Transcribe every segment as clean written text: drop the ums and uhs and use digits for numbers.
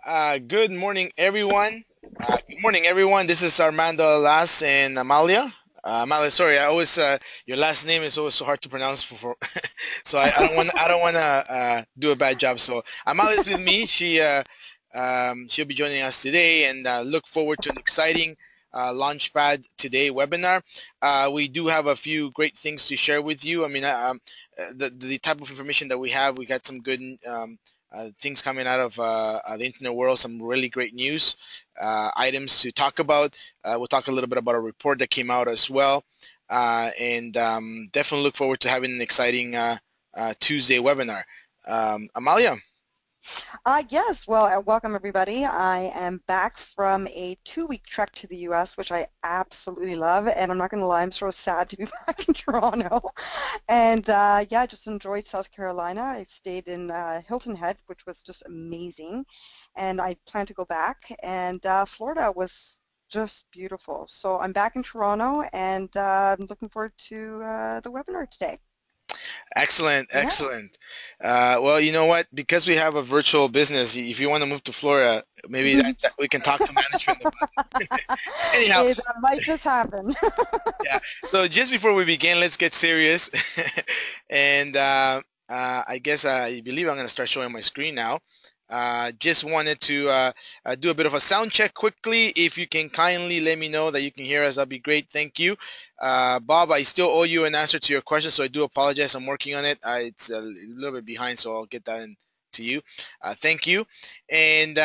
Good morning, everyone. Good morning, everyone. This is Armando Alas and Amalia. Amalia, sorry, I always your last name is always so hard to pronounce so I don't want to do a bad job. So Amalia is with me. She'll be joining us today, and look forward to an exciting LaunchPad today webinar. We do have a few great things to share with you. I mean, the type of information that we have, we got some good things coming out of the internet world, some really great news items to talk about. We'll talk a little bit about a report that came out as well. And definitely look forward to having an exciting Tuesday webinar. Amalia. Yes, well, welcome everybody. I am back from a 2-week trek to the US, which I absolutely love. And I'm not going to lie, I'm sort of sad to be back in Toronto. And yeah, I just enjoyed South Carolina. I stayed in Hilton Head, which was just amazing. And I plan to go back. And Florida was just beautiful. So I'm back in Toronto and I'm looking forward to the webinar today. Excellent, Yeah. excellent. Well, you know what? Because we have a virtual business, if you want to move to Florida, maybe that we can talk to management about it. Anyhow, That might just happen. yeah. So just before we begin, let's get serious. And I guess I believe I'm going to start showing my screen now. Just wanted to do a bit of a sound check quickly. If you can kindly let me know that you can hear us, that'd be great. Thank you. Bob, I still owe you an answer to your question, so I do apologize. I'm working on it. It's a little bit behind, so I'll get that in to you. Thank you. And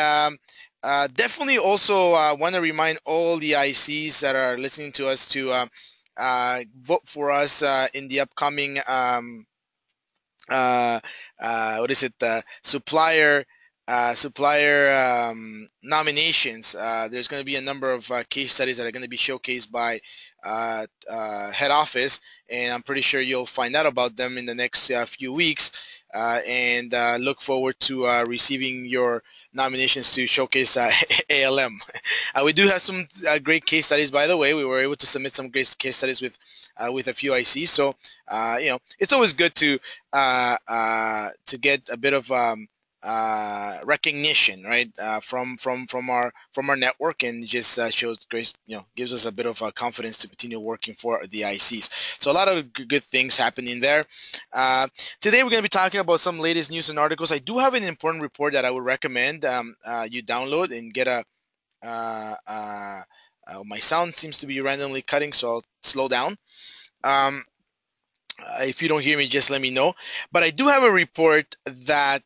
definitely also want to remind all the ICs that are listening to us to vote for us in the upcoming uh, what is it, supplier nominations. There's going to be a number of case studies that are going to be showcased by head office, and I'm pretty sure you'll find out about them in the next few weeks. And look forward to receiving your nominations to showcase ALM. We do have some great case studies, by the way. We were able to submit some great case studies with a few ICs. So it's always good to get a bit of recognition, right, from our network, and just shows great, gives us a bit of confidence to continue working for the ICs. So a lot of good things happening there. Uh, Today we're going to be talking about some latest news and articles. I do have an important report that I would recommend you download and get a. My sound seems to be randomly cutting, so I'll slow down. Um, if you don't hear me, just let me know. But I do have a report that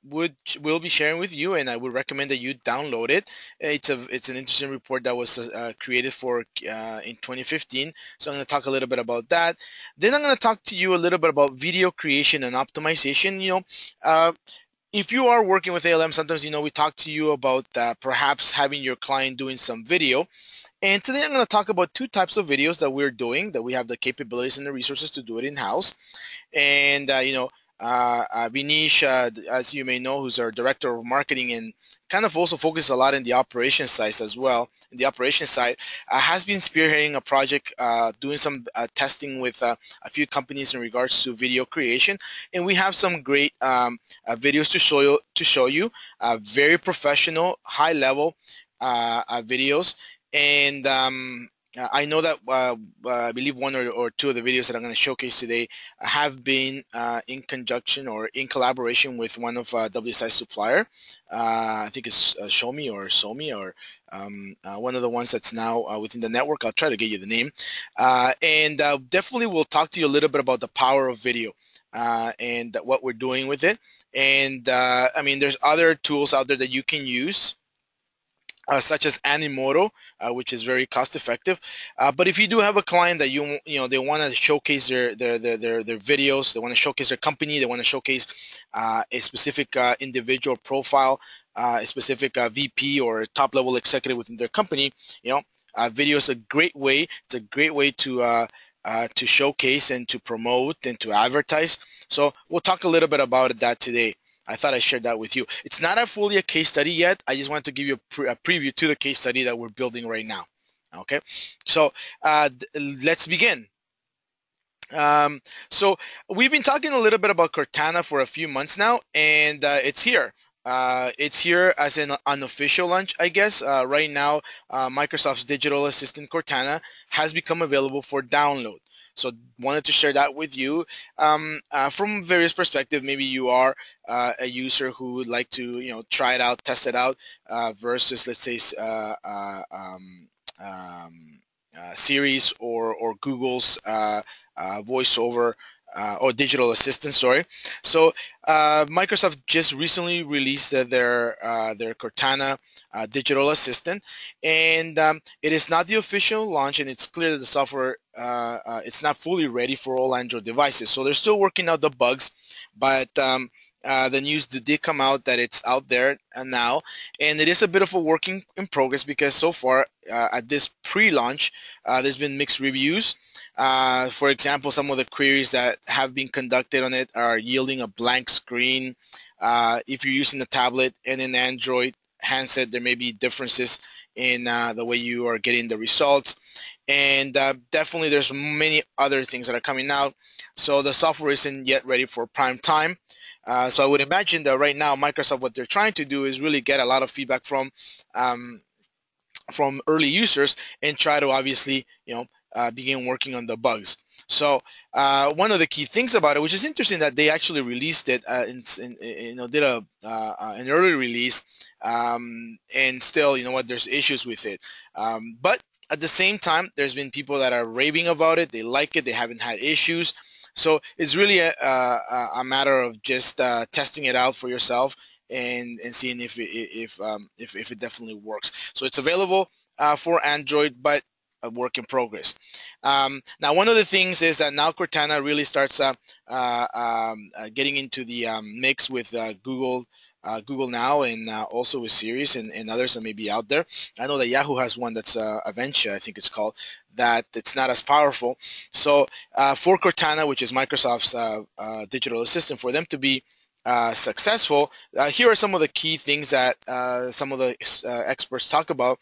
will be sharing with you, and I would recommend that you download it. It's an interesting report that was created for in 2015. So I'm going to talk a little bit about that. Then I'm going to talk to you a little bit about video creation and optimization. Uh, if you are working with ALM, sometimes we talk to you about perhaps having your client doing some video. And today I'm going to talk about two types of videos that we're doing, that we have the capabilities and the resources to do it in-house. And, Vinish, as you may know, who's our director of marketing and kind of also focuses a lot in the operations side as well. In the operations side, has been spearheading a project, doing some testing with a few companies in regards to video creation. And we have some great videos to show you, very professional, high level videos. And I know that I believe one or two of the videos that I'm going to showcase today have been in conjunction or in collaboration with one of WSI supplier. I think it's Shomi or Somi, or one of the ones that's now within the network. I'll try to get you the name. And definitely we'll talk to you a little bit about the power of video and what we're doing with it. And I mean, there's other tools out there that you can use, such as Animoto, which is very cost effective. But if you do have a client that they want to showcase their videos, they want to showcase their company, they want to showcase a specific individual profile, a specific VP or top level executive within their company, video is a great way. It's a great way to showcase and to promote and to advertise. So we'll talk a little bit about that today. I thought I shared that with you. It's not fully a case study yet. I just wanted to give you a preview to the case study that we're building right now. Okay, so let's begin. Um, so we've been talking a little bit about Cortana for a few months now, and it's here. It's here as an unofficial launch, I guess. Right now, Microsoft's digital assistant Cortana has become available for download. So wanted to share that with you from various perspectives. Maybe you are a user who would like to, try it out, test it out, versus let's say um, Siri's or Google's voiceover or digital assistant. Sorry. So Microsoft just recently released their Cortana digital assistant, and it is not the official launch, and it's clear that the software it's not fully ready for all Android devices. So they're still working out the bugs, but the news did come out that it's out there now, and it is a bit of a working in progress because so far at this pre-launch, there's been mixed reviews. For example, some of the queries that have been conducted on it are yielding a blank screen. If you're using a tablet and an Android handset, there may be differences in the way you are getting the results. And definitely there's many other things that are coming out. So the software isn't yet ready for prime time. So I would imagine that right now Microsoft, what they're trying to do is really get a lot of feedback um, from early users and try to obviously begin working on the bugs. So one of the key things about it, which is interesting, that they actually released it did an early release, and still, there's issues with it, but at the same time, there's been people that are raving about it. They like it. They haven't had issues. So it's really a matter of just testing it out for yourself and seeing if it definitely works. So it's available for Android, but a work in progress. Now, one of the things is that now Cortana really starts getting into the mix with Google Now, and also with Series and others that may be out there. I know that Yahoo has one that's Aventia, I think it's called, that it's not as powerful. So for Cortana, which is Microsoft's digital assistant, for them to be successful, here are some of the key things that some of the experts talk about.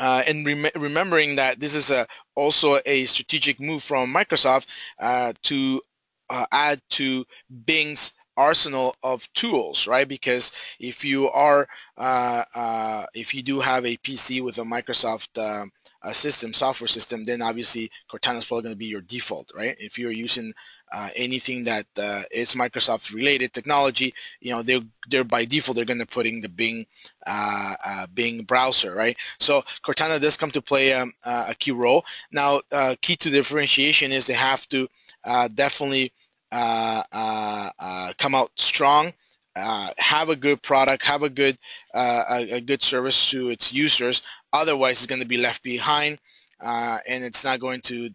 And remembering that this is also a strategic move from Microsoft to add to Bing's arsenal of tools, right? Because if you do have a PC with a Microsoft software system, then obviously Cortana is probably going to be your default, right? If you're using anything that is Microsoft related technology, they're by default they're going to put in the Bing browser, right? So Cortana does come to play a key role. Now, key to differentiation is they have to definitely come out strong, have a good product, have a good service to its users. Otherwise, it's going to be left behind, and it's not going to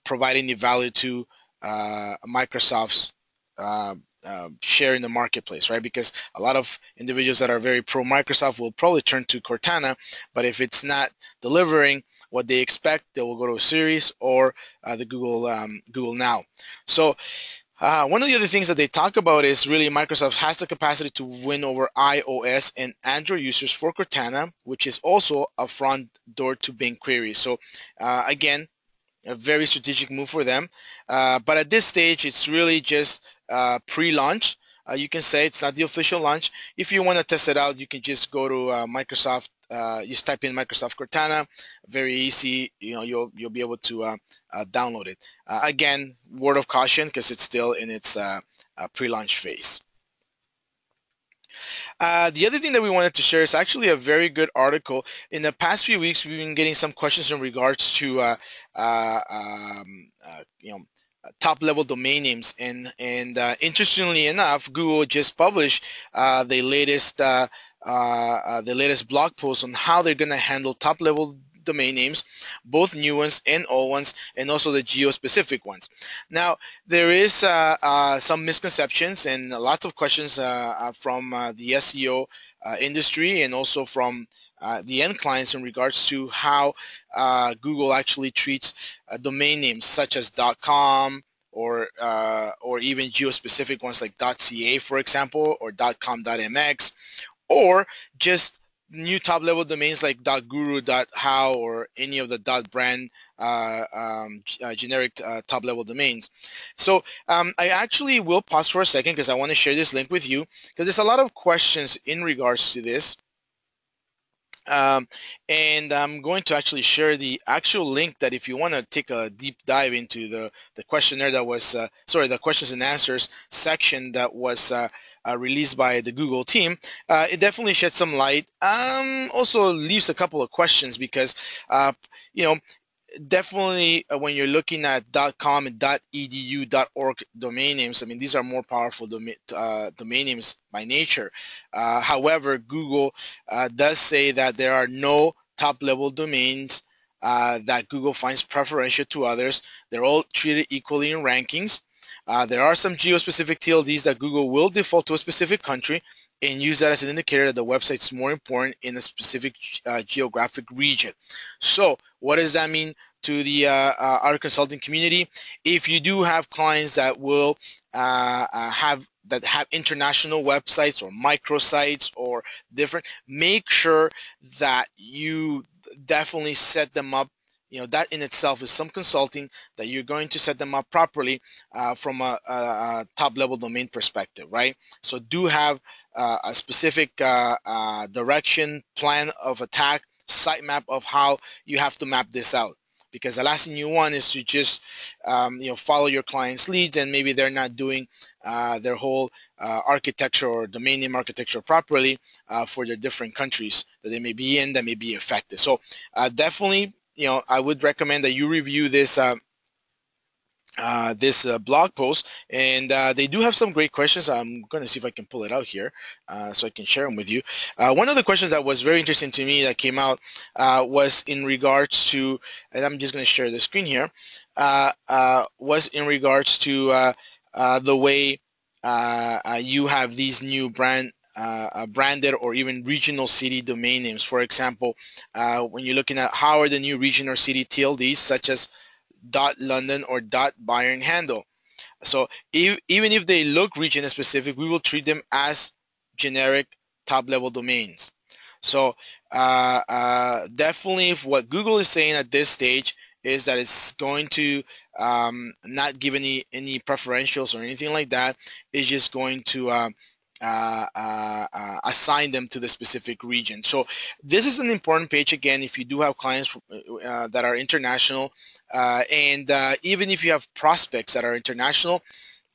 provide any value to Microsoft's share in the marketplace, right? Because a lot of individuals that are very pro Microsoft will probably turn to Cortana, but if it's not delivering what they expect, they will go to a Series or the Google Now. So one of the other things that they talk about is really Microsoft has the capacity to win over iOS and Android users for Cortana, which is also a front door to Bing queries. So again, a very strategic move for them. But at this stage, it's really just pre-launch. You can say it's not the official launch. If you want to test it out, you can just go to Microsoft. Just type in Microsoft Cortana. Very easy. You'll be able to download it. Again, word of caution because it's still in its pre-launch phase. The other thing that we wanted to share is actually a very good article. In the past few weeks, we've been getting some questions in regards to top level domain names, and interestingly enough, Google just published the latest blog post on how they're going to handle top level domain names, both new ones and old ones, and also the geo-specific ones. Now, there is some misconceptions and lots of questions from the SEO industry and also from the end clients in regards to how Google actually treats domain names such as .com or even geo-specific ones like .ca, for example, or .com.mx, or just new top-level domains like .guru, .how, or any of the .brand generic top-level domains. So I actually will pause for a second because I want to share this link with you because there's a lot of questions in regards to this. And I'm going to actually share the actual link that if you want to take a deep dive into the questionnaire that was, the questions and answers section that was released by the Google team, it definitely sheds some light. Also leaves a couple of questions because, you know, definitely when you're looking at .com and .edu, .org domain names, I mean, these are more powerful domain names by nature. However, Google does say that there are no top-level domains that Google finds preferential to others. They're all treated equally in rankings. There are some geo-specific TLDs that Google will default to a specific country and use that as an indicator that the website's more important in a specific geographic region. So what does that mean to the our consulting community? If you do have clients that will have international websites or microsites or different, make sure that you definitely set them up. You know, that in itself is some consulting that you're going to set them up properly from a top level domain perspective, right? So do have a specific direction, plan of attack, sitemap of how you have to map this out. Because the last thing you want is to just follow your client's leads and maybe they're not doing their whole architecture or domain name architecture properly for their different countries that they may be in that may be affected. So definitely, I would recommend that you review this blog post, and they do have some great questions. I'm going to see if I can pull it out here so I can share them with you. One of the questions that was very interesting to me that came out was in regards to, and I'm just going to share the screen here, was in regards to the way you have these new branded or even regional city domain names. For example, when you're looking at how are the new region or city TLDs such as .London or .Bayern handle. So even if they look region specific, we will treat them as generic top level domains. So definitely what Google is saying at this stage is that it's going to not give any preferentials or anything like that. It's just going to assign them to the specific region. So this is an important page again if you do have clients that are international, and even if you have prospects that are international,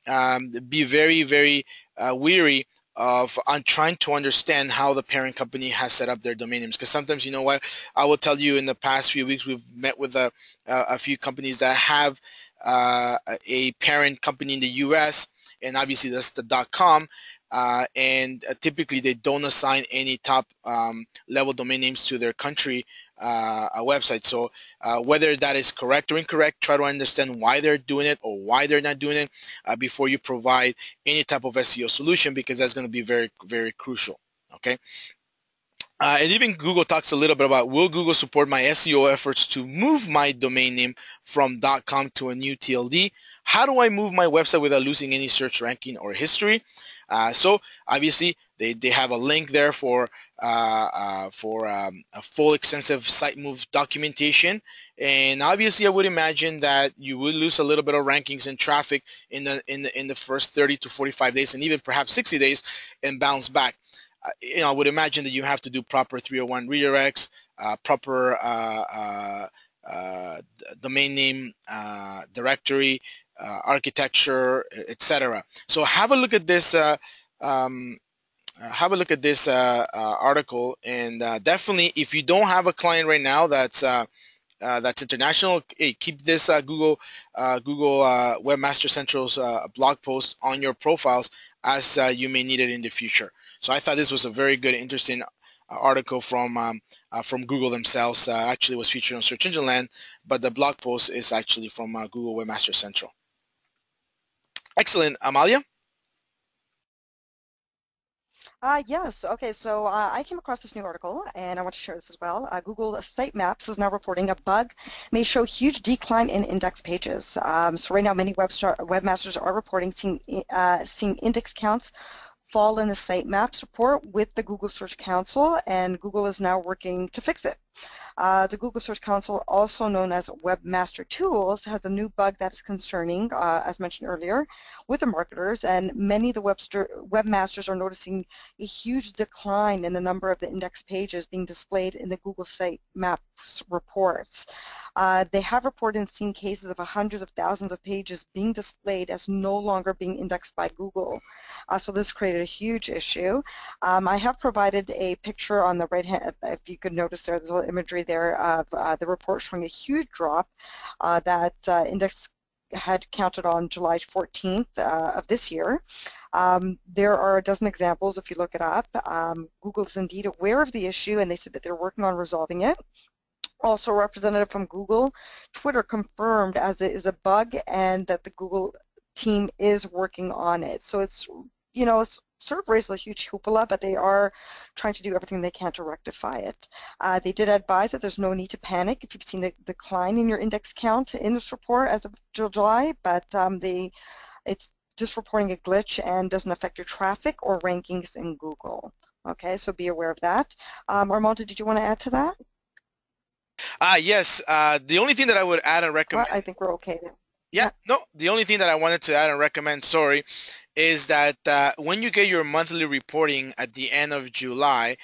be very, very weary of trying to understand how the parent company has set up their domain names. Because sometimes, you know what, I will tell you in the past few weeks, we've met with a few companies that have a parent company in the US, and obviously that's the .com, and typically they don't assign any top level domain names to their country website. So whether that is correct or incorrect, try to understand why they're doing it or why they're not doing it before you provide any type of SEO solution, because that's going to be very, very crucial. Okay. And even Google talks a little bit about, will Google support my SEO efforts to move my domain name from .com to a new TLD? How do I move my website without losing any search ranking or history? So obviously they have a link there for a full extensive site move documentation. And obviously I would imagine that you would lose a little bit of rankings and traffic in the first 30 to 45 days and even perhaps 60 days and bounce back. I would imagine that you have to do proper 301 redirects, proper domain name directory, architecture, etc. So have a look at this. Have a look at this article, and definitely, if you don't have a client right now that's international, hey, keep this Google Webmaster Central's blog post on your profiles as you may need it in the future. So I thought this was a very good, interesting article from Google themselves. Actually, was featured on Search Engine Land, but the blog post is actually from Google Webmaster Central. Excellent, Amalia. Yes. Okay. So I came across this new article, and I want to share this as well. Google Sitemaps is now reporting a bug may show huge decline in index pages. So right now, many webmasters are reporting seeing index counts fall in the sitemaps report with the Google Search Council, and Google is now working to fix it. The Google Search Console, also known as Webmaster Tools, has a new bug that is concerning, as mentioned earlier, with the marketers, and many of the webmasters are noticing a huge decline in the number of the index pages being displayed in the Google Sitemaps reports. They have reported and seen cases of hundreds of thousands of pages being displayed as no longer being indexed by Google. So this created a huge issue. I have provided a picture on the right hand, if you could notice there's a little imagery there of the report showing a huge drop that index had counted on July 14th of this year. There are a dozen examples if you look it up. Google is indeed aware of the issue, and they said that they're working on resolving it. Also, a representative from Google Twitter confirmed as it is a bug and that the Google team is working on it. So it's, it's sort of raised a huge hoopla, but they are trying to do everything they can to rectify it. They did advise that there's no need to panic if you've seen a decline in your index count in this report as of July, but it's just reporting a glitch and doesn't affect your traffic or rankings in Google. Okay, so be aware of that. Armando, did you want to add to that? Yes. The only thing that I would add and Well, recommend, I think we're okay then. yeah, Yeah. no, the only thing that I wanted to add and recommend, sorry, is that when you get your monthly reporting at the end of July,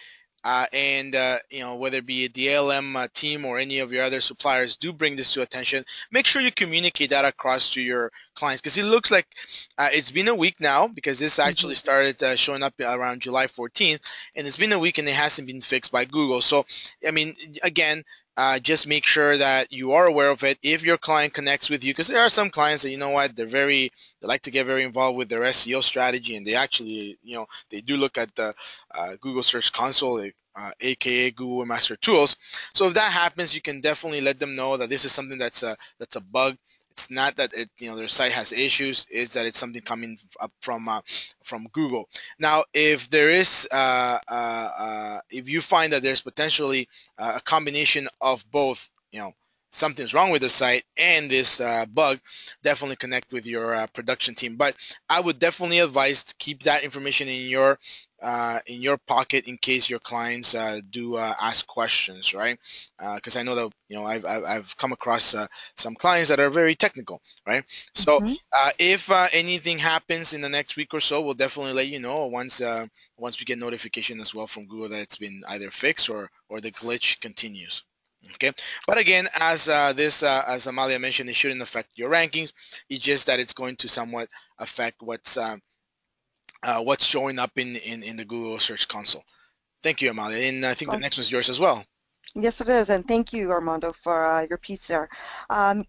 and whether it be the ALM team or any of your other suppliers do bring this to attention, make sure you communicate that across to your clients, because it looks like it's been a week now, because this actually Mm-hmm. started showing up around July 14th, and it's been a week and it hasn't been fixed by Google. So I mean, again, just make sure that you are aware of it if your client connects with you, because there are some clients that, you know what, they like to get very involved with their SEO strategy, and they actually, they do look at the Google Search Console, aka Google Master Tools. So if that happens, you can definitely let them know that this is something that's a bug. It's not that their site has issues. It's that it's something coming up from Google. Now, if there is if you find that there's potentially a combination of both, something's wrong with the site and this bug, definitely connect with your production team. But I would definitely advise to keep that information in your pocket in case your clients do ask questions, right? Because I know that I've come across some clients that are very technical, right? So Mm-hmm. if anything happens in the next week or so, we'll definitely let you know once we get notification as well from Google that it's been either fixed or the glitch continues. Okay, but again, as Amalia mentioned, it shouldn't affect your rankings. It's just that it's going to somewhat affect what's showing up in the Google Search Console. Thank you, Amalia. And I think the next one's yours as well. Yes, it is, and thank you, Armando, for your piece there.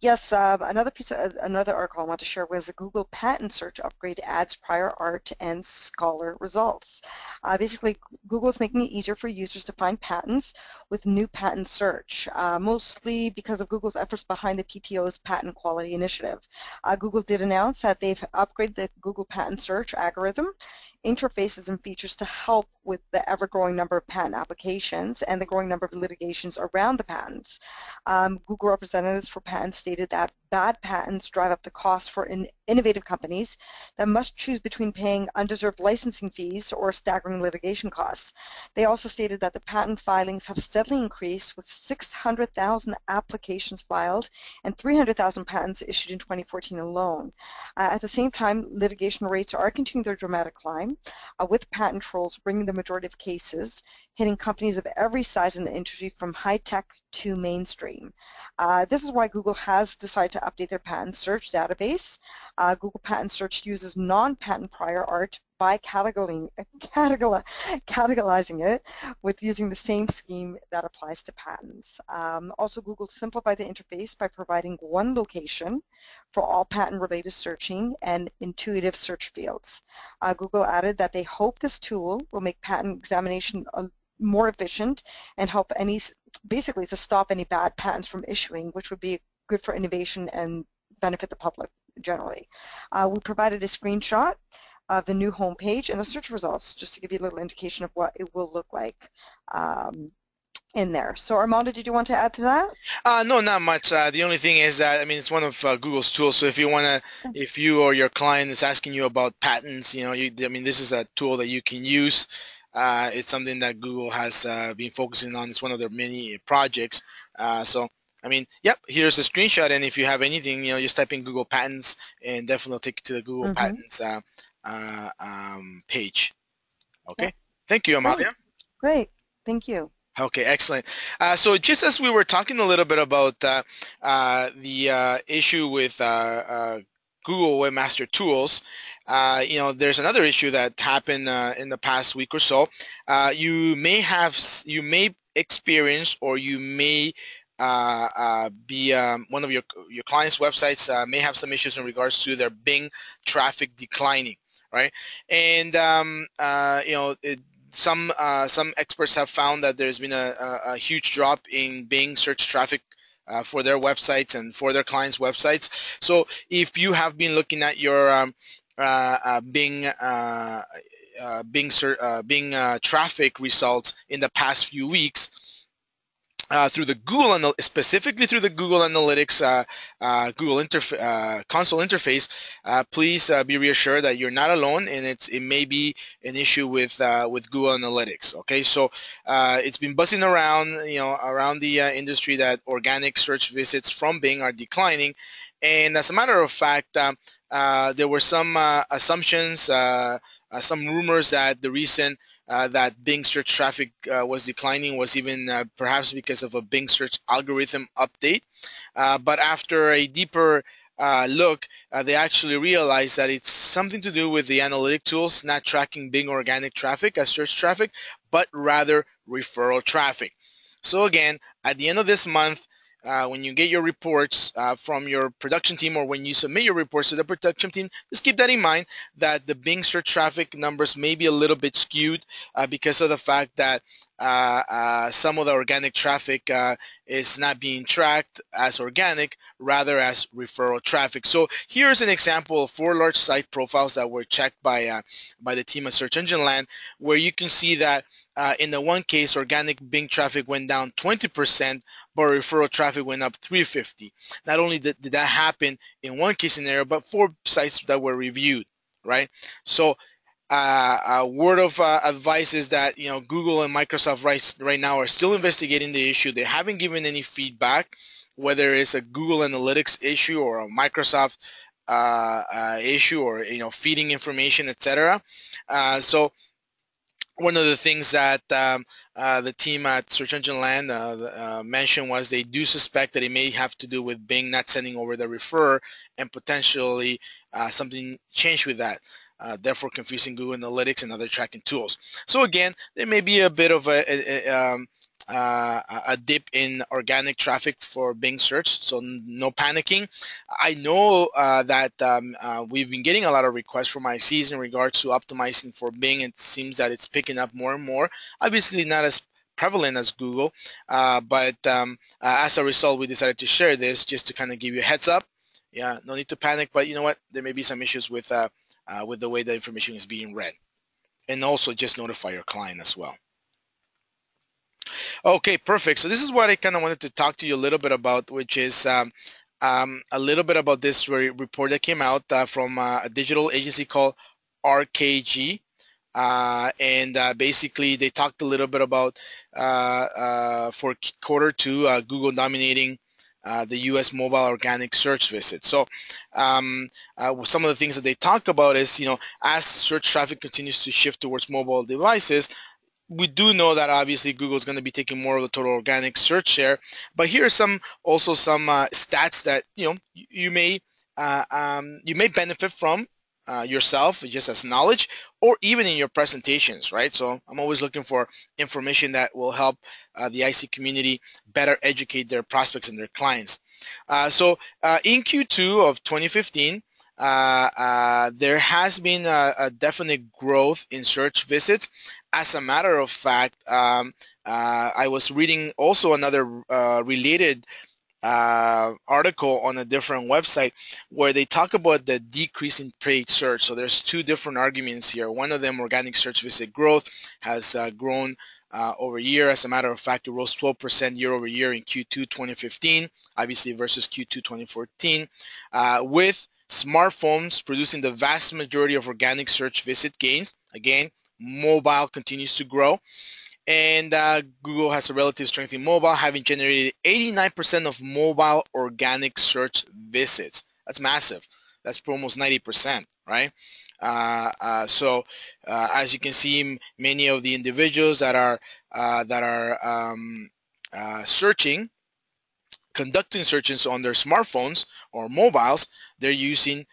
Yes, another article I want to share was a Google patent search upgrade adds prior art and scholar results. Basically, Google is making it easier for users to find patents with new patent search, mostly because of Google's efforts behind the PTO's patent quality initiative. Google did announce that they've upgraded the Google patent search algorithm, interfaces, and features to help with the ever-growing number of patent applications and the growing number of litigations around the patents. Google representatives for patents stated that bad patents drive up the cost for innovative companies that must choose between paying undeserved licensing fees or staggering litigation costs. They also stated that the patent filings have steadily increased, with 600,000 applications filed and 300,000 patents issued in 2014 alone. At the same time, litigation rates are continuing their dramatic climb, with patent trolls bringing the majority of cases, hitting companies of every size in the industry from high-tech to mainstream. This is why Google has decided to update their patent search database. Google Patent Search uses non-patent prior art by categorizing it with using the same scheme that applies to patents. Also, Google simplified the interface by providing one location for all patent-related searching and intuitive search fields. Google added that they hope this tool will make patent examination more efficient and help basically to stop any bad patents from issuing, which would be good for innovation and benefit the public generally. We provided a screenshot of the new homepage and the search results just to give you a little indication of what it will look like. in there. So Armando, did you want to add to that? No, not much. The only thing is that I mean it's one of Google's tools. So if you wanna, if you or your client is asking you about patents, I mean this is a tool that you can use. It's something that Google has been focusing on. It's one of their many projects. So I mean, yep, here's a screenshot, and if you have anything, just type in Google Patents, and definitely will take you to the Google Mm-hmm. Patents page. Yeah, Okay, thank you, great, Amalia. great. Thank you. Okay, excellent. So just as we were talking a little bit about the issue with Google Webmaster Tools, there's another issue that happened in the past week or so. You may experience, or you may be one of your clients' websites may have some issues in regards to their Bing traffic declining, right? And some experts have found that there's been a huge drop in Bing search traffic for their websites and for their clients' websites. So if you have been looking at your Bing traffic results in the past few weeks, through the specifically through the Google Analytics Google console interface, please be reassured that you're not alone, and it may be an issue with Google Analytics. Okay, so it's been buzzing around, around the industry, that organic search visits from Bing are declining, and as a matter of fact, there were some assumptions. Some rumors that the reason that Bing search traffic was declining was even perhaps because of a Bing search algorithm update. But after a deeper look, they actually realized that it's something to do with the analytic tools not tracking Bing organic traffic as search traffic, but rather referral traffic. So again, at the end of this month, when you get your reports from your production team, or when you submit your reports to the production team, just keep that in mind, that the Bing search traffic numbers may be a little bit skewed because of the fact that some of the organic traffic is not being tracked as organic, rather as referral traffic. So here's an example of 4 large site profiles that were checked by the team at Search Engine Land, where you can see that in the one case, organic Bing traffic went down 20%, but referral traffic went up 350. Not only did that happen in one case scenario, but 4 sites that were reviewed, right? So a word of advice is that Google and Microsoft right now are still investigating the issue. They haven't given any feedback, whether it's a Google Analytics issue or a Microsoft issue, or feeding information, etc. So one of the things that the team at Search Engine Land mentioned was they do suspect that it may have to do with Bing not sending over the refer, and potentially something changed with that. Therefore, confusing Google Analytics and other tracking tools. So again, there may be a bit of a dip in organic traffic for Bing search, so no panicking. I know that we've been getting a lot of requests from ICs in regards to optimizing for Bing. It seems that it's picking up more and more. Obviously, not as prevalent as Google, but as a result, we decided to share this just to kind of give you a heads up. Yeah, no need to panic, but you know what? There may be some issues with the way the information is being read, and also just notify your client as well. Okay, perfect. So this is what I kind of wanted to talk to you a little bit about, which is a little bit about this report that came out from a digital agency called RKG. And basically, they talked a little bit about for quarter 2, Google dominating the U.S. mobile organic search visits. So some of the things that they talk about is, as search traffic continues to shift towards mobile devices, we do know that obviously Google is going to be taking more of the total organic search share. But here are some stats that you may benefit from yourself, just as knowledge, or even in your presentations, right? So I'm always looking for information that will help the IC community better educate their prospects and their clients. So in Q2 of 2015, there has been a definite growth in search visits. As a matter of fact, I was reading also another related article on a different website where they talk about the decrease in paid search. So there's two different arguments here. One of them, organic search visit growth, has grown over year. As a matter of fact, it rose 12% year over year in Q2 2015, obviously versus Q2 2014, with smartphones producing the vast majority of organic search visit gains. Again, mobile continues to grow. And Google has a relative strength in mobile, having generated 89% of mobile organic search visits. That's massive. That's for almost 90%, right? As you can see, many of the individuals that are searching, conducting searches on their smartphones or mobiles, they're using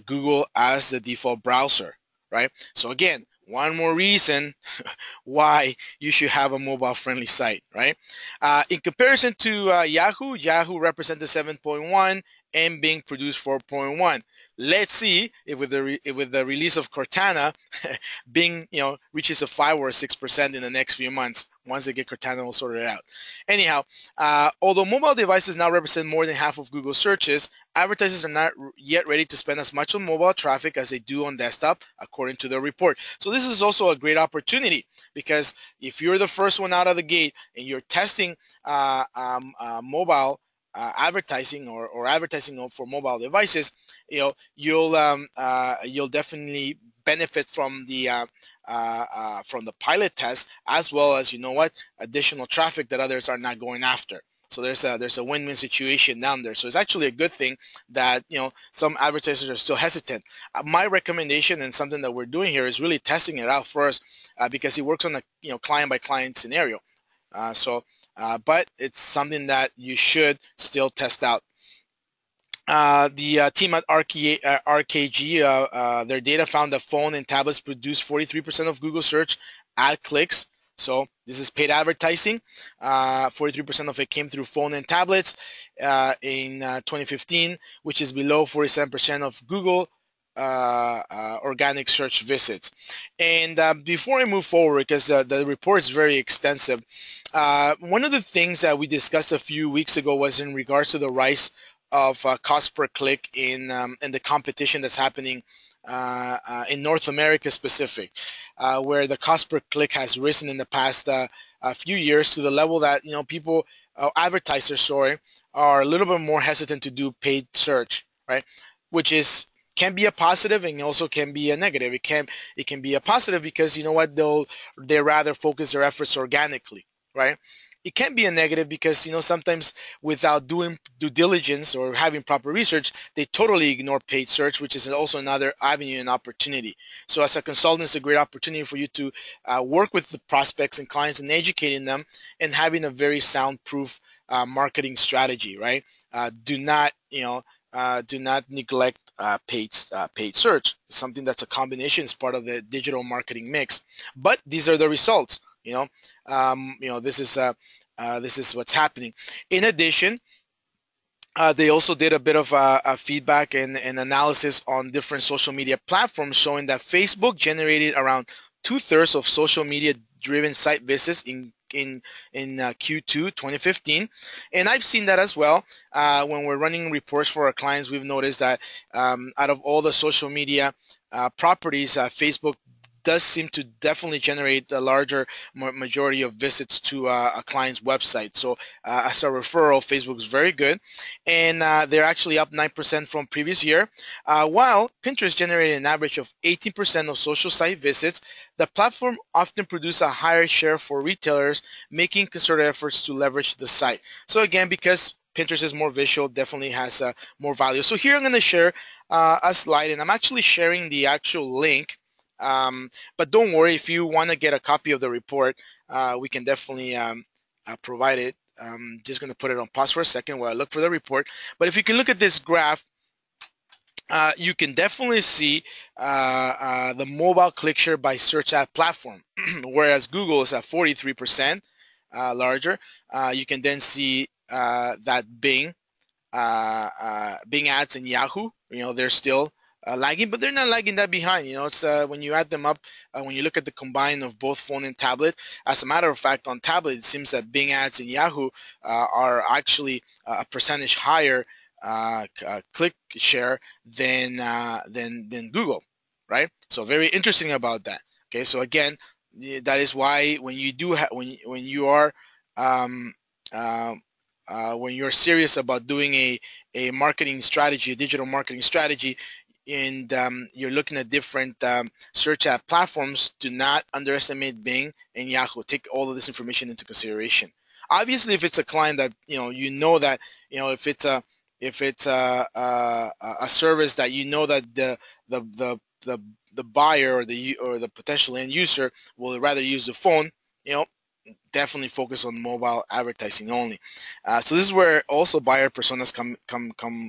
Google as the default browser, right? So again, one more reason why you should have a mobile friendly site, right? In comparison to Yahoo represented 7.1 and Bing produced 4.1. Let's see if with the release of Cortana, Bing reaches a 5 or a 6% in the next few months once they get Cortana all sorted out. Anyhow, although mobile devices now represent more than half of Google searches, advertisers are not yet ready to spend as much on mobile traffic as they do on desktop, according to the report. So this is also a great opportunity, because if you're the first one out of the gate and you're testing mobile advertising or advertising for mobile devices, you'll definitely benefit from the pilot test, as well as additional traffic that others are not going after. So there's a win-win situation down there. So it's actually a good thing that some advertisers are still hesitant. My recommendation, and something that we're doing here, is really testing it out first, because it works on a client by client scenario. But it's something that you should still test out. The team at RKG, their data found that phone and tablets produced 43% of Google search ad clicks. So this is paid advertising. 43% of it came through phone and tablets in 2015, which is below 47% of Google organic search visits. And before I move forward, because the report is very extensive, one of the things that we discussed a few weeks ago was in regards to the rise of cost per click in the competition that's happening in North America specific, where the cost per click has risen in the past few years to the level that people, advertisers, are a little bit more hesitant to do paid search, right? Which can be a positive and also can be a negative. It can be a positive because they rather focus their efforts organically, right? It can be a negative because sometimes without doing due diligence or having proper research, they totally ignore paid search, which is also another avenue and opportunity. So as a consultant, it's a great opportunity for you to work with the prospects and clients and educating them and having a very soundproof marketing strategy, right? Do not neglect paid search. It's something that's a combination. It's part of the digital marketing mix. But these are the results. This is what's happening. In addition, they also did a bit of feedback and analysis on different social media platforms, showing that Facebook generated around 2/3 of social media driven site visits in Q2 2015, and I've seen that as well. When we're running reports for our clients, we've noticed that out of all the social media properties, Facebook does seem to definitely generate a larger majority of visits to a client's website. So as a referral, Facebook is very good, and they're actually up 9% from previous year. While Pinterest generated an average of 18% of social site visits, the platform often produces a higher share for retailers making concerted efforts to leverage the site. So again, because Pinterest is more visual, definitely has more value. So here I'm going to share a slide, and I'm actually sharing the actual link. But don't worry, if you want to get a copy of the report, we can definitely provide it. I'm just going to put it on pause for a second while I look for the report. But if you can look at this graph, you can definitely see the mobile click share by search ad platform, whereas Google is at 43% larger. You can then see that Bing ads and Yahoo, they're still lagging, but they're not lagging that behind. It's when you add them up, when you look at the combine of both phone and tablet. As a matter of fact, on tablet, it seems that Bing Ads and Yahoo are actually a percentage higher click share than Google, right? So very interesting about that. Okay, so again, that is why when you do when you are um, um, when you're serious about doing a marketing strategy, a digital marketing strategy, and you're looking at different search app platforms, do not underestimate Bing and Yahoo. Take all of this information into consideration. Obviously, if it's a client that you know that if it's a service that you know that the the the, the buyer or the potential end user will rather use the phone, you know definitely focus on mobile advertising only. So this is where also buyer personas come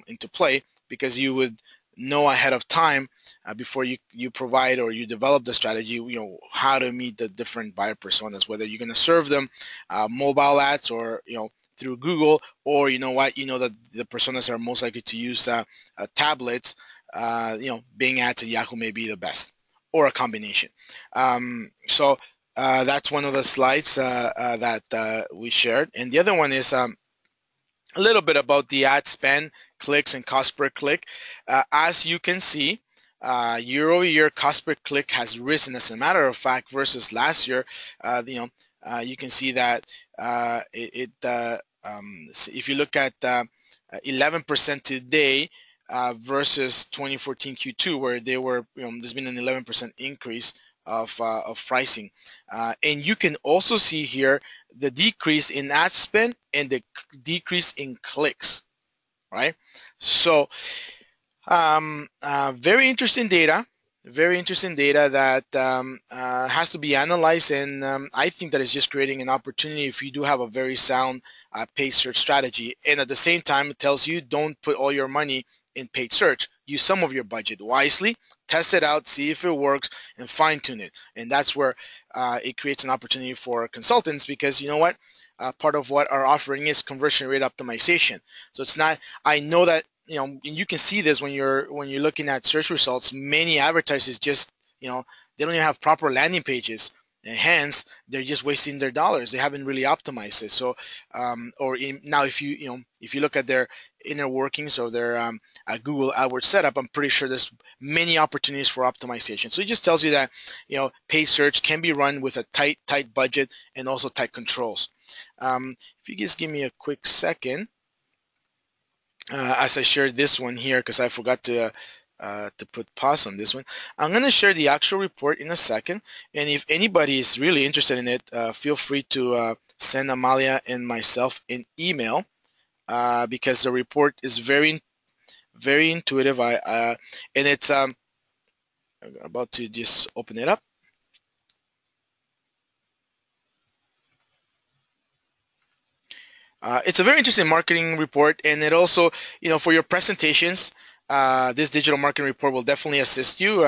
into play, because you would know ahead of time before you provide or you develop the strategy, how to meet the different buyer personas, whether you're going to serve them mobile ads or through Google, or that the personas are most likely to use tablets. Bing ads and Yahoo may be the best, or a combination. So that's one of the slides that we shared. And the other one is a little bit about the ad spend, clicks, and cost per click. As you can see, year over year, cost per click has risen. As a matter of fact, versus last year, you can see that if you look at 11% today versus 2014 Q2, where there's been an 11% increase of pricing. And you can also see here the decrease in ad spend and the decrease in clicks, right? So very interesting data. Very interesting data that has to be analyzed, and I think that it's just creating an opportunity if you do have a very sound paid search strategy. And at the same time, it tells you don't put all your money in paid search. Use some of your budget wisely, test it out, see if it works, and fine tune it. And that's where it creates an opportunity for consultants, because you know what? Part of what our offering is conversion rate optimization. So it's not. I know that you can see this when you're looking at search results. Many advertisers just they don't even have proper landing pages, and hence they're just wasting their dollars. They haven't really optimized it. So now if you look at their inner workings of their Google AdWords setup, I'm pretty sure there's many opportunities for optimization. So it just tells you that paid search can be run with a tight budget and also tight controls. If you just give me a quick second, as I shared this one here, because I forgot to put pause on this one. I'm going to share the actual report in a second, and if anybody is really interested in it, feel free to send Amalia and myself an email, because the report is very, very intuitive. And it's I'm about to just open it up. It's a very interesting marketing report, and it also, for your presentations, this digital marketing report will definitely assist you.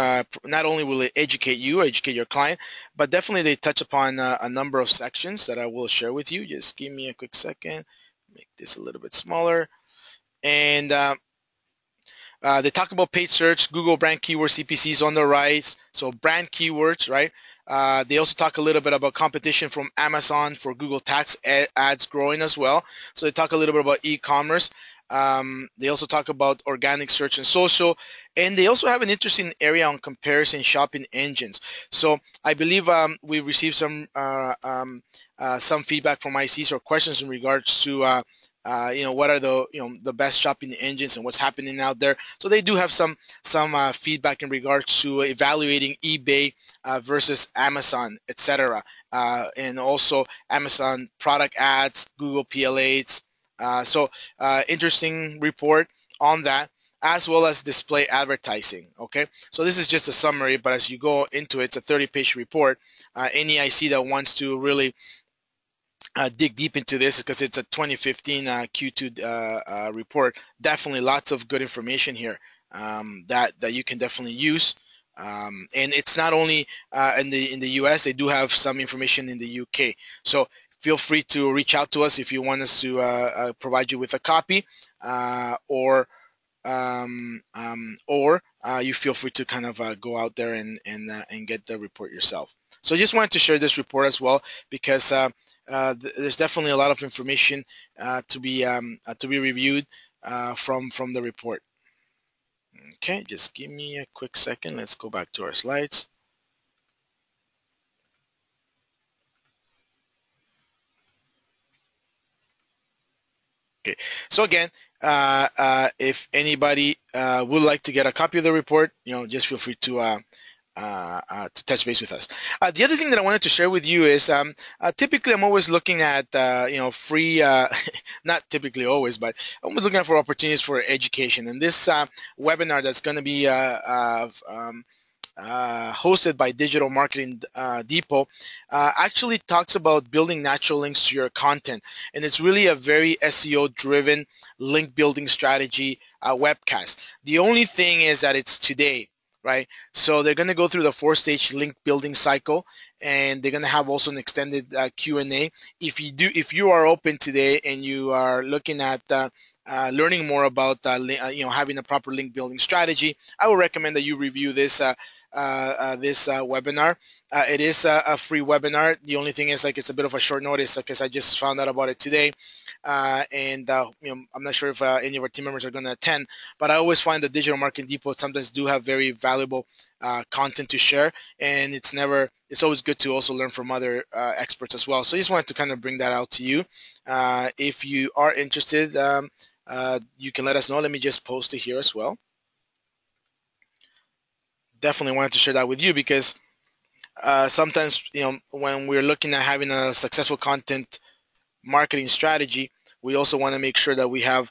Not only will it educate you, educate your client, but definitely they touch upon a number of sections that I will share with you. Just give me a quick second. Make this a little bit smaller. And they talk about paid search, Google brand keywords, CPCs on the rise. So brand keywords, right? They also talk a little bit about competition from Amazon for Google tax ads growing as well. So they talk a little bit about e-commerce. They also talk about organic search and social, and they also have an interesting area on comparison shopping engines. So I believe we received some feedback from ICs or questions in regards to what are the best shopping engines and what's happening out there. So they do have some feedback in regards to evaluating eBay versus Amazon, etc., and also Amazon product ads, Google PLAs. So interesting report on that, as well as display advertising. Okay, so this is just a summary, but as you go into it, it's a 30-page report. Any IC that wants to really dig deep into this, because it's a 2015 Q2 report. Definitely lots of good information here that you can definitely use. And it's not only in the US. They do have some information in the UK. So feel free to reach out to us if you want us to provide you with a copy, or you feel free to kind of go out there and get the report yourself. So I just wanted to share this report as well because there's definitely a lot of information to be reviewed from the report. Okay, just give me a quick second. Let's go back to our slides. Okay, so again, if anybody would like to get a copy of the report, just feel free to touch base with us. The other thing that I wanted to share with you is typically I'm always looking at free, not typically always, but I'm always looking out for opportunities for education. And this webinar that's going to be hosted by Digital Marketing Depot, actually talks about building natural links to your content. And it's really a very SEO driven link building strategy webcast. The only thing is that it's today, right? So they're going to go through the 4-stage link building cycle, and they're going to have also an extended Q&A. If you are open today and you are looking at learning more about having a proper link building strategy, I would recommend that you review this webinar. It is a free webinar. The only thing is, like, it's a bit of a short notice because I just found out about it today, and I'm not sure if any of our team members are going to attend. But I always find that Digital Marketing Depot sometimes do have very valuable content to share, and it's always good to also learn from other experts as well. So I just wanted to kind of bring that out to you. If you are interested, you can let us know. Let me just post it here as well. Definitely wanted to share that with you because sometimes, when we're looking at having a successful content marketing strategy, we also want to make sure that we have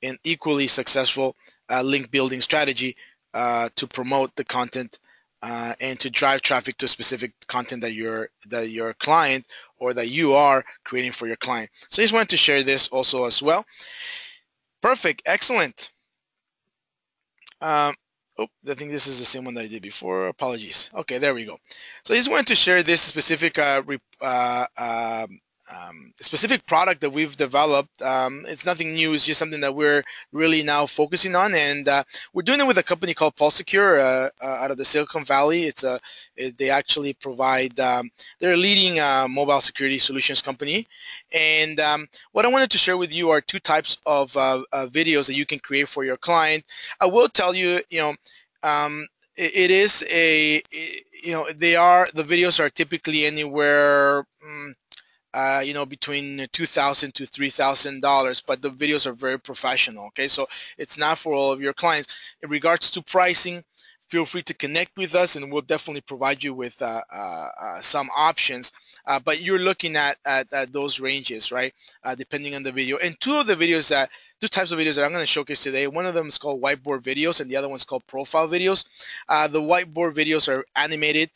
an equally successful link building strategy to promote the content and to drive traffic to specific content that your client or that you are creating for your client. So I just wanted to share this also as well. Perfect, excellent. Um, I think this is the same one that I did before. Apologies. Okay, there we go. So I just wanted to share this specific specific product that we've developed. It's nothing new. It's just something that we're really now focusing on, and we're doing it with a company called PulseSecure out of the Silicon Valley. They actually provide. They're a leading mobile security solutions company, and what I wanted to share with you are two types of videos that you can create for your client. I will tell you, it is the videos are typically anywhere. Between $2,000 to $3,000, but the videos are very professional. Okay, so it's not for all of your clients. In regards to pricing, feel free to connect with us, and we'll definitely provide you with some options. But you're looking at those ranges, right? Depending on the video. And two types of videos that I'm going to showcase today. One of them is called whiteboard videos, and the other one's called profile videos. The whiteboard videos are animated.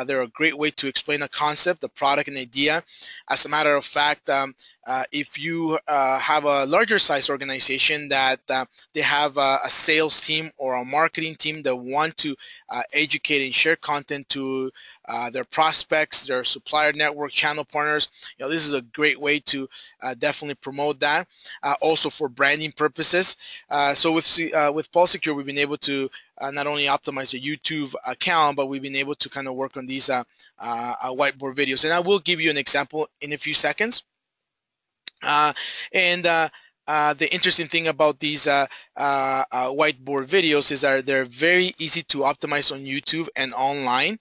They're a great way to explain a concept, a product, an idea. As a matter of fact, if you have a larger size organization that they have a sales team or a marketing team that want to educate and share content to their prospects, their supplier network, channel partners, this is a great way to definitely promote that. Also for branding purposes. So with PulseSecure, we've been able to not only optimize the YouTube account, but we've been able to kind of work on these whiteboard videos. And I will give you an example in a few seconds. And the interesting thing about these whiteboard videos is that they're very easy to optimize on YouTube and online.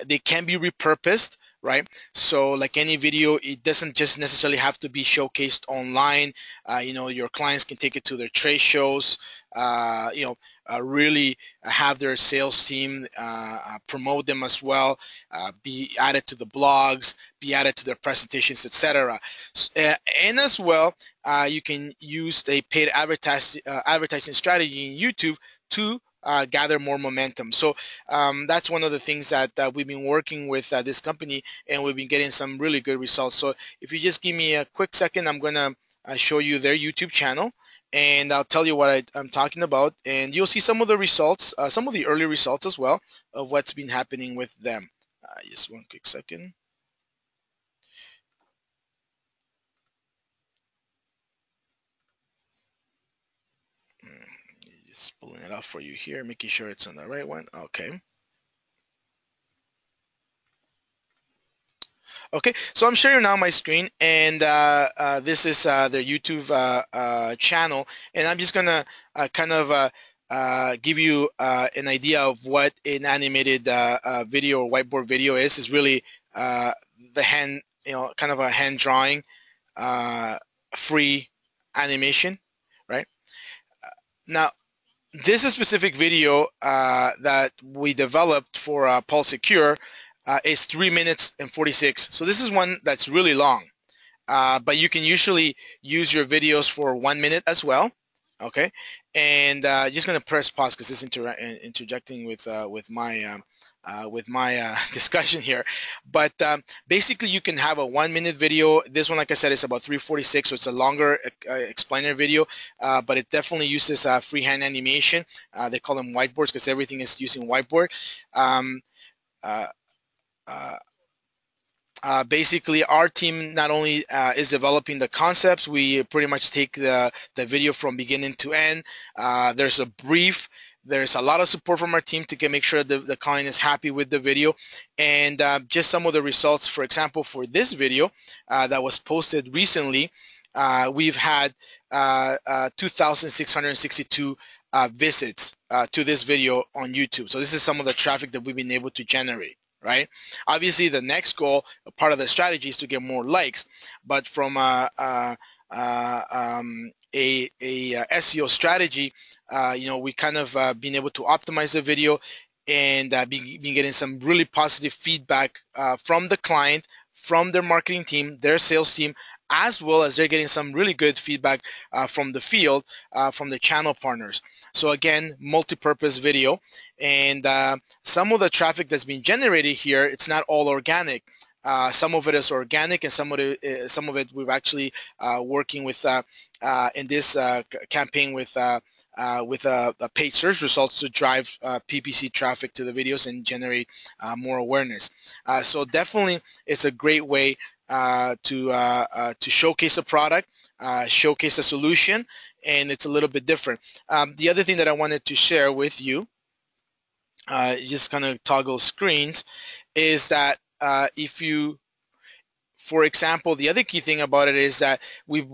They can be repurposed, right? So like any video, it doesn't just necessarily have to be showcased online. Your clients can take it to their trade shows, really have their sales team promote them as well, be added to the blogs, be added to their presentations, etc. And as well, you can use a paid advertising strategy in YouTube to gather more momentum. So that's one of the things that we've been working with this company, and we've been getting some really good results. So if you just give me a quick second, I'm going to show you their YouTube channel, and I'll tell you what I'm talking about, and you'll see some of the results, some of the early results as well of what's been happening with them. Just one quick second. Just pulling it off for you here, making sure it's on the right one. Okay. Okay, so I'm sharing now my screen, and this is their YouTube channel, and I'm just gonna kind of give you an idea of what an animated video or whiteboard video is. Is really uh, the hand, kind of a hand drawing, uh, free animation, right? Now, this is specific video that we developed for Pulse Secure is 3 minutes and 46. So this is one that's really long, but you can usually use your videos for 1 minute as well. Okay, and just gonna press pause because it's interjecting with my discussion here. But basically, you can have a 1 minute video. This one, like I said, is about 346, so it's a longer explainer video, but it definitely uses freehand animation. They call them whiteboards because everything is using whiteboard. Um, uh, uh, Basically, our team not only is developing the concepts, we pretty much take the video from beginning to end. There's a brief. There's a lot of support from our team to make sure the client is happy with the video. And just some of the results, for example, for this video that was posted recently, we've had 2,662 visits to this video on YouTube. So this is some of the traffic that we've been able to generate, right? Obviously, the next goal, part of the strategy, is to get more likes. But from SEO strategy, we kind of been able to optimize the video and been getting some really positive feedback from the client, from their marketing team, their sales team, as well as they're getting some really good feedback from the field, from the channel partners. So again, multi-purpose video, and some of the traffic that's being generated here, it's not all organic. Some of it is organic, and some of it we've actually working with in this campaign with paid search results to drive PPC traffic to the videos and generate more awareness. So definitely, it's a great way to showcase a product, showcase a solution, and it's a little bit different. The other thing that I wanted to share with you, just kind of toggle screens, is that if you, for example, the other key thing about it is that we've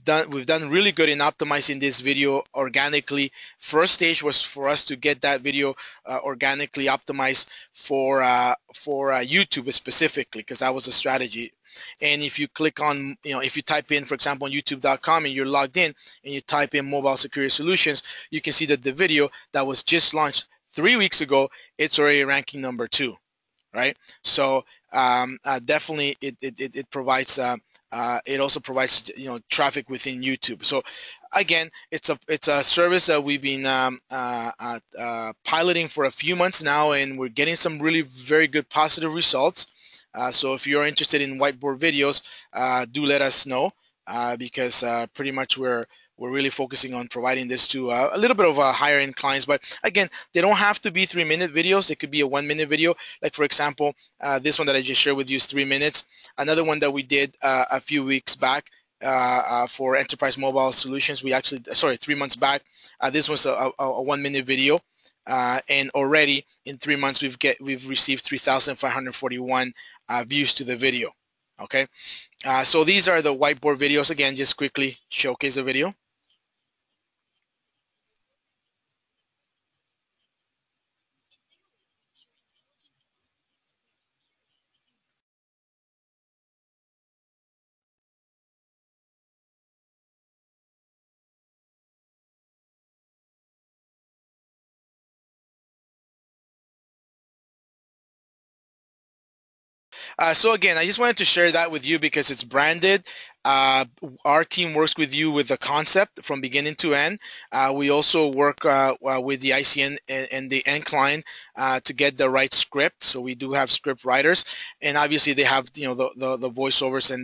done really good in optimizing this video organically. First stage was for us to get that video organically optimized for YouTube specifically, because that was a strategy. And if you click on, if you type in, for example, on youtube.com and you're logged in and you type in mobile security solutions, you can see that the video that was just launched 3 weeks ago, it's already ranking number 2. Right? So definitely it provides it also provides traffic within YouTube. So again, it's a service that we've been piloting for a few months now, and we're getting some really very good positive results. So if you're interested in whiteboard videos, do let us know, because pretty much we're really focusing on providing this to a little bit of higher end clients. But again, they don't have to be 3-minute videos. It could be a 1-minute video. Like for example, this one that I just shared with you is 3 minutes. Another one that we did a few weeks back for Enterprise Mobile Solutions, we actually, sorry, 3 months back, this was a 1-minute video. And already in 3 months, we've received 3,541 views to the video. Okay, so these are the whiteboard videos. Again, just quickly showcase the video. So again, I just wanted to share that with you because it's branded. Uh, our team works with you with the concept from beginning to end. We also work with the ICN and the end client to get the right script. So we do have script writers, and obviously they have the voiceovers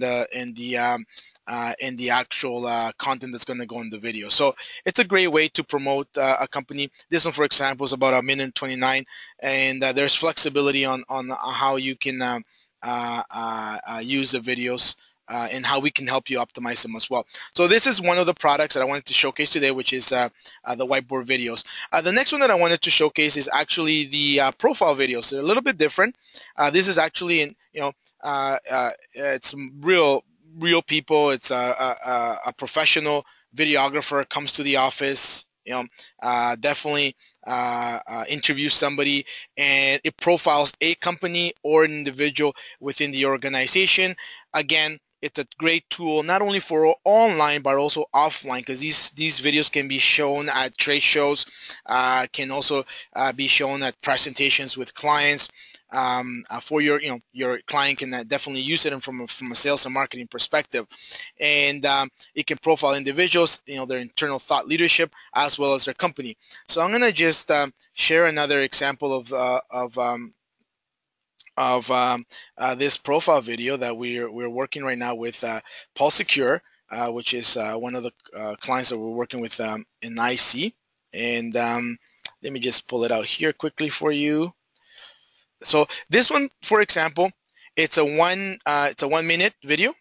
and the actual content that's going to go in the video. So it's a great way to promote a company. This one, for example, is about 1:29, and there's flexibility on how you can use the videos and how we can help you optimize them as well. So this is one of the products that I wanted to showcase today, which is the whiteboard videos. The next one that I wanted to showcase is actually the profile videos. They're a little bit different. This is actually it's real people. It's a professional videographer comes to the office. Definitely interview somebody, and it profiles a company or an individual within the organization. Again, it's a great tool not only for online but also offline, because these videos can be shown at trade shows, can also be shown at presentations with clients. For your client can definitely use it from a sales and marketing perspective, and it can profile individuals, their internal thought leadership as well as their company. So I'm gonna just share another example of this profile video that we're working right now with Paul Secure, which is one of the clients that we're working with in IC. And let me just pull it out here quickly for you. So this one, for example, it's a 1 minute video.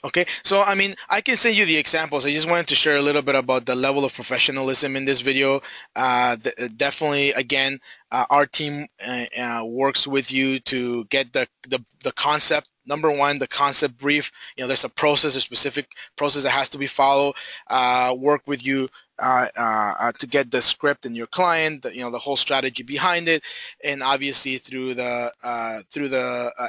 Okay, so I mean, I can send you the examples. I just wanted to share a little bit about the level of professionalism in this video. Definitely, again, our team works with you to get the concept. Number one, the concept brief. There's a process, a specific process that has to be followed. Work with you to get the script and your client, the whole strategy behind it, and obviously through the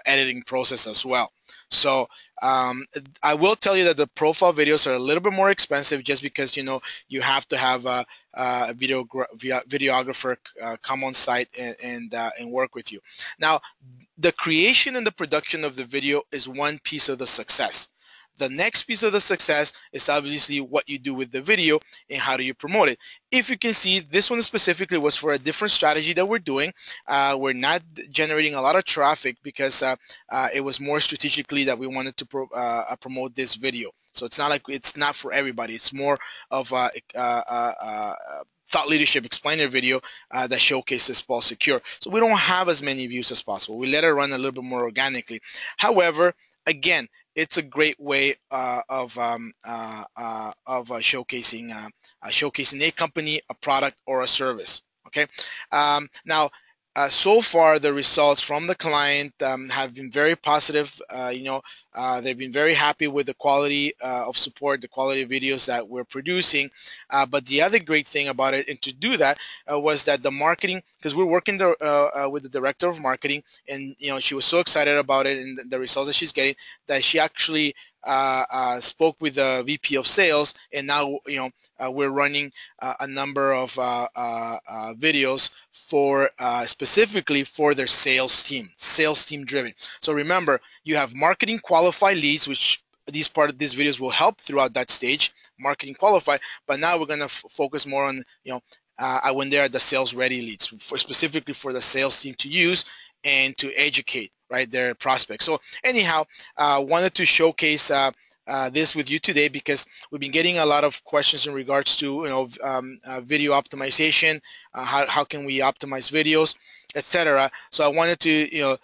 editing process as well. So I will tell you that the profile videos are a little bit more expensive, just because you have to have a videographer come on site and work with you. Now, the creation and the production of the video is one piece of the success. The next piece of the success is obviously what you do with the video and how do you promote it. If you can see, this one specifically was for a different strategy that we're doing. We're not generating a lot of traffic because it was more strategically that we wanted to promote this video. So it's not for everybody. It's more of a thought leadership explainer video that showcases Paul Secure. So we don't have as many views as possible. We let it run a little bit more organically. However, again, it's a great way of showcasing a company, a product, or a service. Okay. Now, so far the results from the client have been very positive. They've been very happy with the quality of support, the quality of videos that we're producing. But the other great thing about it, and to do that, was that the marketing, because we're working with the director of marketing, and she was so excited about it and the results that she's getting, that she actually spoke with the VP of sales, and now we're running a number of videos for specifically for their sales team driven. So remember, you have marketing qualified leads, which these videos will help throughout that stage, marketing qualified. But now we're gonna focus more on when they're the sales ready leads, specifically for the sales team to use and to educate their prospects. So anyhow, wanted to showcase this with you today, because we've been getting a lot of questions in regards to video optimization, how can we optimize videos, etc. So I wanted to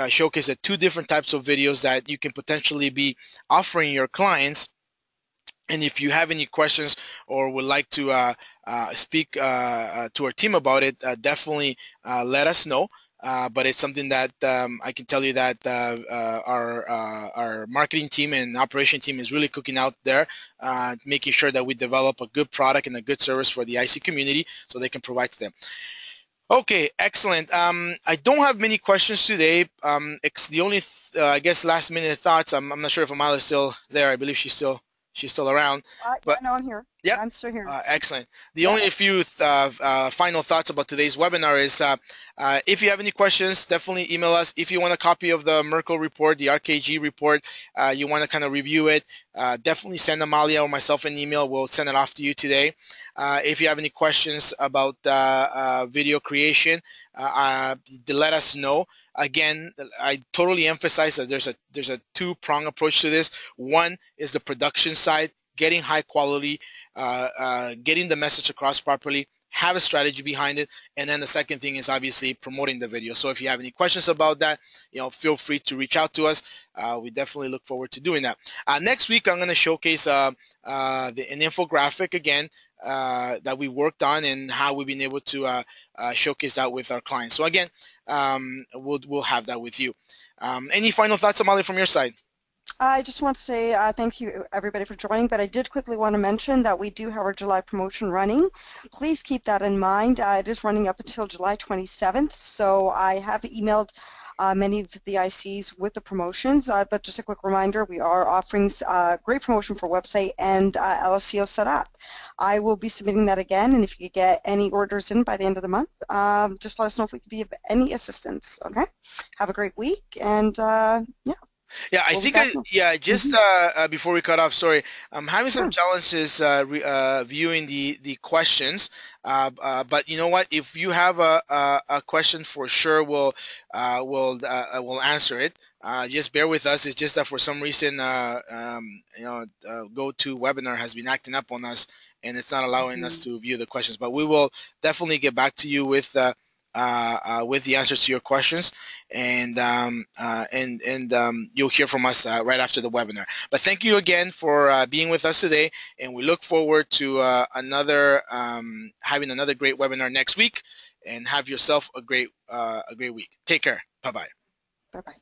showcase the two different types of videos that you can potentially be offering your clients. And if you have any questions or would like to speak to our team about it, definitely let us know. But it's something that I can tell you that our marketing team and operation team is really cooking out there, making sure that we develop a good product and a good service for the IC community so they can provide to them. Okay, excellent. I don't have many questions today. It's the only, I guess, last minute thoughts. I'm not sure if Amala is still there. I believe she's still around. Yeah, But no, I'm here. Yep. I'm still here. Excellent. The Yeah. only few final thoughts about today's webinar is if you have any questions, definitely email us. If you want a copy of the Merkle report, the RKG report, you want to kind of review it, definitely send Amalia or myself an email. We'll send it off to you today. If you have any questions about video creation, let us know. Again, I totally emphasize that there's a two-prong approach to this. One is the production side, getting high quality, getting the message across properly, have a strategy behind it, and then the second thing is obviously promoting the video. So if you have any questions about that, feel free to reach out to us. We definitely look forward to doing that. Next week, I'm going to showcase an infographic again that we worked on and how we've been able to showcase that with our clients. So again, we'll have that with you. Any final thoughts, Amali, from your side? I just want to say thank you everybody for joining, but I did quickly want to mention that we do have our July promotion running. Please keep that in mind. It is running up until July 27th, so I have emailed many of the ICs with the promotions, but just a quick reminder, we are offering great promotion for website and LSCO setup. I will be submitting that again, and if you get any orders in by the end of the month, just let us know if we can be of any assistance, okay? Have a great week, and yeah. Yeah, I We'll be think back. just before we cut off, sorry, I'm having some Sure. challenges viewing the questions. But you know what? If you have a question, for sure we'll answer it. Just bear with us. It's just that for some reason, GoToWebinar has been acting up on us, and it's not allowing us Mhm. to view the questions. But we will definitely get back to you with the answers to your questions, and you'll hear from us right after the webinar. But thank you again for being with us today, and we look forward to having another great webinar next week. And have yourself a great week. Take care. Bye bye. Bye-bye.